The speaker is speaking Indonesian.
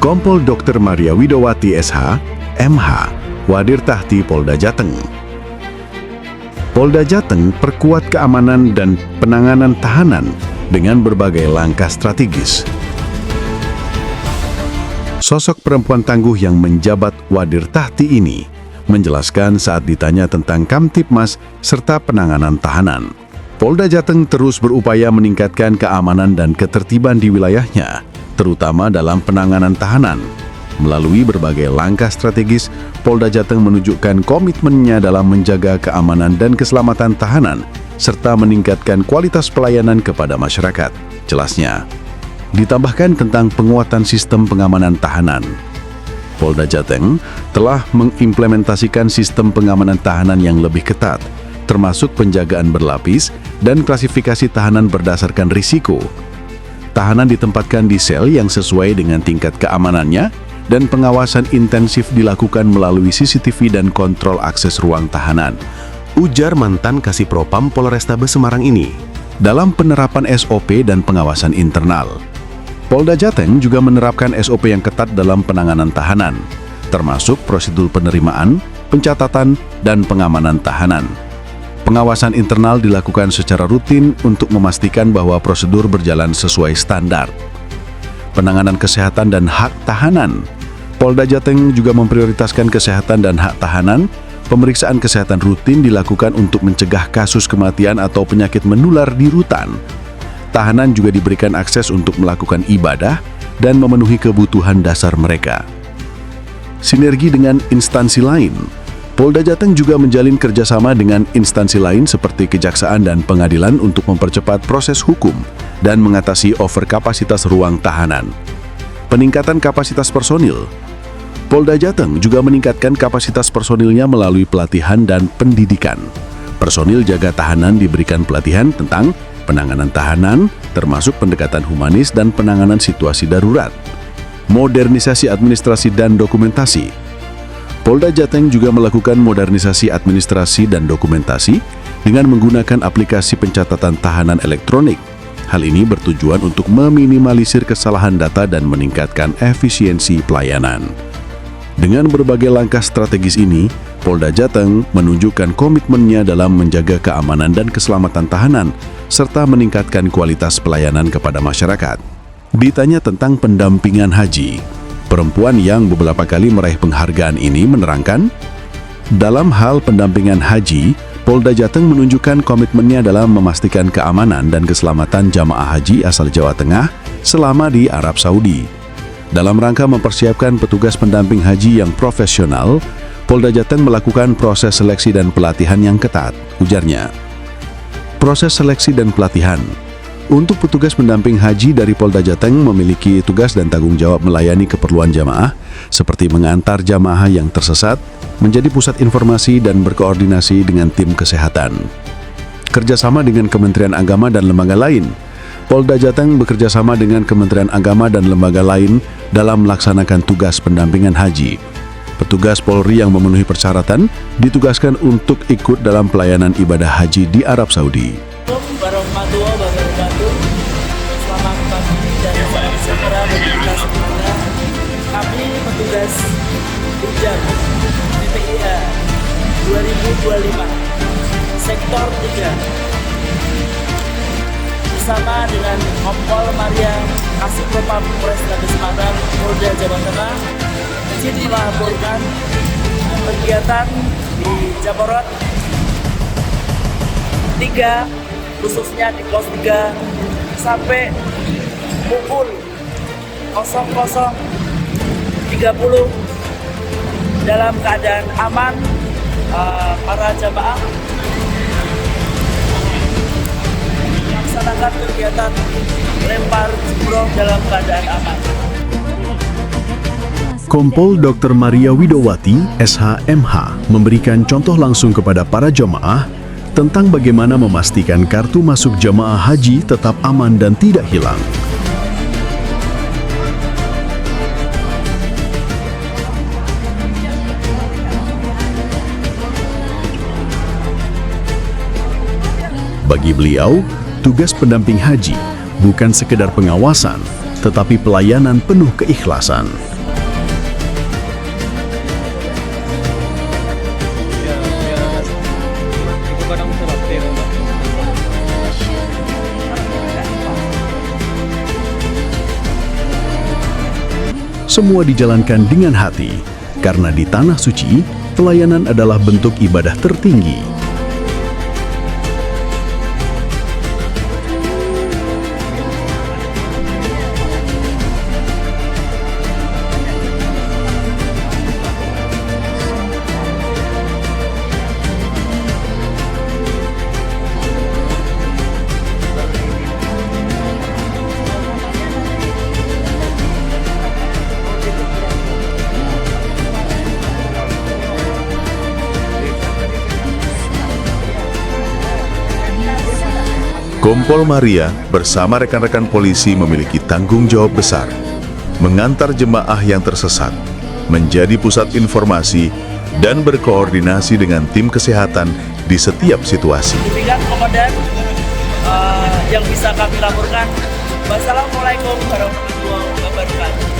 Kompol Dr. Maria Widowati SH, MH, Wadir Tahti Polda Jateng. Polda Jateng perkuat keamanan dan penanganan tahanan dengan berbagai langkah strategis. Sosok perempuan tangguh yang menjabat Wadir Tahti ini menjelaskan saat ditanya tentang Kamtipmas serta penanganan tahanan. Polda Jateng terus berupaya meningkatkan keamanan dan ketertiban di wilayahnya, terutama dalam penanganan tahanan. Melalui berbagai langkah strategis, Polda Jateng menunjukkan komitmennya dalam menjaga keamanan dan keselamatan tahanan, serta meningkatkan kualitas pelayanan kepada masyarakat. Jelasnya, ditambahkan tentang penguatan sistem pengamanan tahanan. Polda Jateng telah mengimplementasikan sistem pengamanan tahanan yang lebih ketat, termasuk penjagaan berlapis dan klasifikasi tahanan berdasarkan risiko. Tahanan ditempatkan di sel yang sesuai dengan tingkat keamanannya, dan pengawasan intensif dilakukan melalui CCTV dan kontrol akses ruang tahanan, ujar mantan Kasipropam Polrestabes Semarang ini. Dalam penerapan SOP dan pengawasan internal, Polda Jateng juga menerapkan SOP yang ketat dalam penanganan tahanan, termasuk prosedur penerimaan, pencatatan, dan pengamanan tahanan. Pengawasan internal dilakukan secara rutin untuk memastikan bahwa prosedur berjalan sesuai standar. Penanganan kesehatan dan hak tahanan. Polda Jateng juga memprioritaskan kesehatan dan hak tahanan. Pemeriksaan kesehatan rutin dilakukan untuk mencegah kasus kematian atau penyakit menular di rutan. Tahanan juga diberikan akses untuk melakukan ibadah dan memenuhi kebutuhan dasar mereka. Sinergi dengan instansi lain. Polda Jateng juga menjalin kerjasama dengan instansi lain seperti kejaksaan dan pengadilan untuk mempercepat proses hukum dan mengatasi overkapasitas ruang tahanan. Peningkatan kapasitas personil. Polda Jateng juga meningkatkan kapasitas personilnya melalui pelatihan dan pendidikan. Personil jaga tahanan diberikan pelatihan tentang penanganan tahanan, termasuk pendekatan humanis dan penanganan situasi darurat. Modernisasi administrasi dan dokumentasi. Polda Jateng juga melakukan modernisasi administrasi dan dokumentasi dengan menggunakan aplikasi pencatatan tahanan elektronik. Hal ini bertujuan untuk meminimalisir kesalahan data dan meningkatkan efisiensi pelayanan. Dengan berbagai langkah strategis ini, Polda Jateng menunjukkan komitmennya dalam menjaga keamanan dan keselamatan tahanan, serta meningkatkan kualitas pelayanan kepada masyarakat. Ditanya tentang pendampingan haji, perempuan yang beberapa kali meraih penghargaan ini menerangkan, dalam hal pendampingan haji, Polda Jateng menunjukkan komitmennya dalam memastikan keamanan dan keselamatan jamaah haji asal Jawa Tengah selama di Arab Saudi. Dalam rangka mempersiapkan petugas pendamping haji yang profesional, Polda Jateng melakukan proses seleksi dan pelatihan yang ketat, ujarnya. Proses seleksi dan pelatihan. Untuk petugas pendamping haji dari Polda Jateng memiliki tugas dan tanggung jawab melayani keperluan jamaah, seperti mengantar jamaah yang tersesat, menjadi pusat informasi dan berkoordinasi dengan tim kesehatan. Kerjasama dengan Kementerian Agama dan lembaga lain. Polda Jateng bekerjasama dengan Kementerian Agama dan lembaga lain dalam melaksanakan tugas pendampingan haji. Petugas Polri yang memenuhi persyaratan ditugaskan untuk ikut dalam pelayanan ibadah haji di Arab Saudi. Assalamualaikum warahmatullahi wabarakatuh. Selamat pagi dan salam sejahtera bagi kita semuanya. Kami petugas Ujar PPIH 2025 Sektor 3 bersama dengan Kompol Maria Kasipropam Polrestabes Semarang Polda Jawa Tengah izin melaporkan kegiatan di Jabarot 3, khususnya di pos 3 sampai pukul 00.30 dalam keadaan aman. Para jamaah melaksanakan kegiatan lempar jumroh dalam keadaan aman. Kompol Dr. Maria Widowati, SHMH, memberikan contoh langsung kepada para jamaah tentang bagaimana memastikan kartu masuk jamaah haji tetap aman dan tidak hilang. Bagi beliau, tugas pendamping haji bukan sekedar pengawasan, tetapi pelayanan penuh keikhlasan. Semua dijalankan dengan hati, karena di Tanah Suci, pelayanan adalah bentuk ibadah tertinggi. Kompol Maria bersama rekan-rekan polisi memiliki tanggung jawab besar, mengantar jemaah yang tersesat, menjadi pusat informasi, dan berkoordinasi dengan tim kesehatan di setiap situasi. Demikian komandan yang bisa kami laporkan. Wassalamualaikum warahmatullahi wabarakatuh.